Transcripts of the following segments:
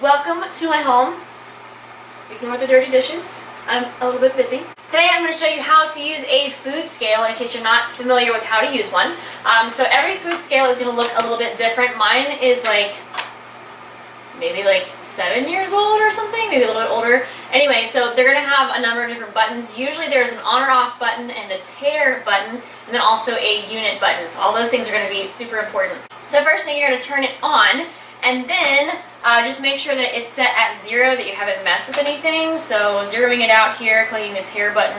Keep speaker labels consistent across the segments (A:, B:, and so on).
A: Welcome to my home. Ignore the dirty dishes. I'm a little bit busy. Today I'm going to show you how to use a food scale in case you're not familiar with how to use one. So every food scale is going to look a little bit different. Mine is maybe 7 years old or something, maybe a little bit older. Anyway, so they're going to have a number of different buttons. Usually there's an on or off button and a tare button, and then also a unit button. So all those things are going to be super important. So first thing, you're going to turn it on, and then just make sure that it's set at 0, that you haven't messed with anything. So zeroing it out here, clicking the tare button,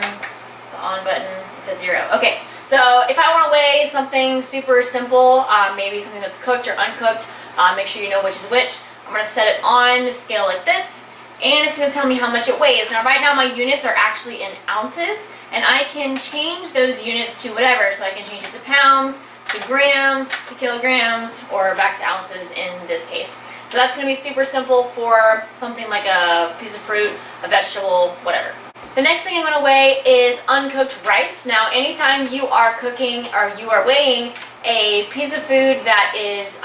A: the on button, it says 0. Okay, so if I want to weigh something super simple, maybe something that's cooked or uncooked, make sure you know which is which. I'm going to set it on the scale like this, and it's going to tell me how much it weighs. Now right now my units are actually in ounces, and I can change those units to whatever. So I can change it to pounds, to grams, to kilograms, or back to ounces in this case. So that's going to be super simple for something like a piece of fruit, a vegetable, whatever. The next thing I'm going to weigh is uncooked rice. Now anytime you are cooking or you are weighing a piece of food that is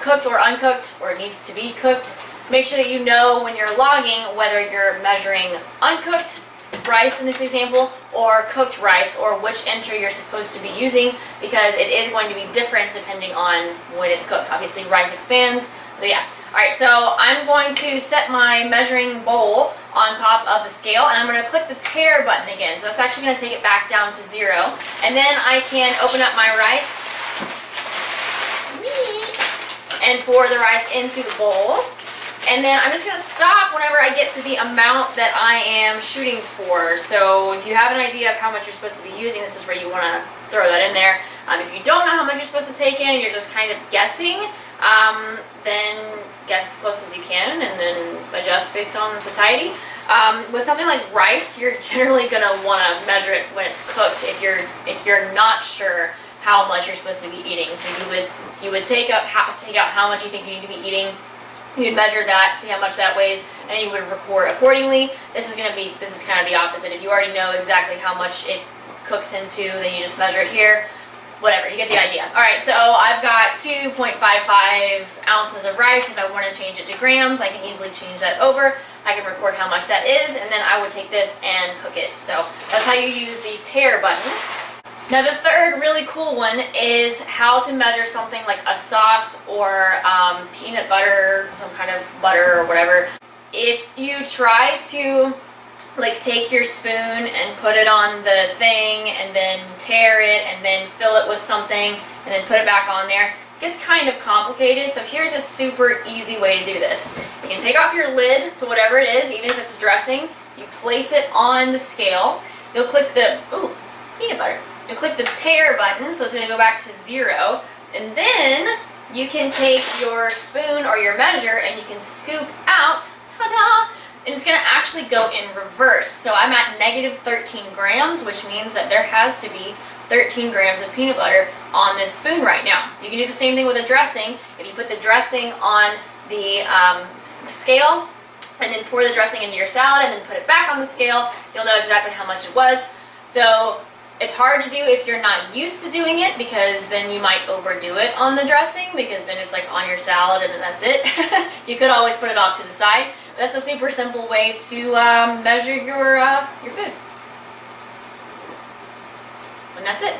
A: cooked or uncooked, or needs to be cooked, make sure that you know when you're logging whether you're measuring uncooked rice in this example or cooked rice, or which entry you're supposed to be using, because it is going to be different depending on when it's cooked. Obviously rice expands, so yeah. Alright, so I'm going to set my measuring bowl on top of the scale, and I'm going to click the tare button again. So that's actually going to take it back down to 0. And then I can open up my rice and pour the rice into the bowl. And then I'm just going to stop whenever I get to the amount that I am shooting for. So if you have an idea of how much you're supposed to be using, this is where you want to throw that in there. If you don't know how much you're supposed to take in and you're just kind of guessing, then guess as close as you can and then adjust based on satiety. With something like rice, you're generally going to want to measure it when it's cooked if you're not sure how much you're supposed to be eating. So you would take out how much you think you need to be eating. You'd measure that, see how much that weighs, and you would record accordingly. This is kind of the opposite. If you already know exactly how much it cooks into, then you just measure it here. Whatever, you get the idea. Alright, so I've got 2.55 ounces of rice. If I want to change it to grams, I can easily change that over. I can record how much that is, and then I would take this and cook it. So that's how you use the tare button. Now the third really cool one is how to measure something like a sauce or peanut butter, some kind of butter or whatever. If you try to take your spoon and put it on the thing and then tare it and then fill it with something and then put it back on there, it gets kind of complicated. So here's a super easy way to do this. You can take off your lid to whatever it is, even if it's dressing. You place it on the scale. You'll click the, peanut butter. You'll click the tare button, so it's going to go back to 0, and then you can take your spoon or your measure and you can scoop out, ta-da, and it's going to actually go in reverse. So I'm at negative 13 grams, which means that there has to be 13 grams of peanut butter on this spoon right now. You can do the same thing with a dressing. If you put the dressing on the scale and then pour the dressing into your salad and then put it back on the scale, you'll know exactly how much it was. So it's hard to do if you're not used to doing it, because then you might overdo it on the dressing, because then it's on your salad and then that's it. You could always put it off to the side. But that's a super simple way to measure your food. And that's it.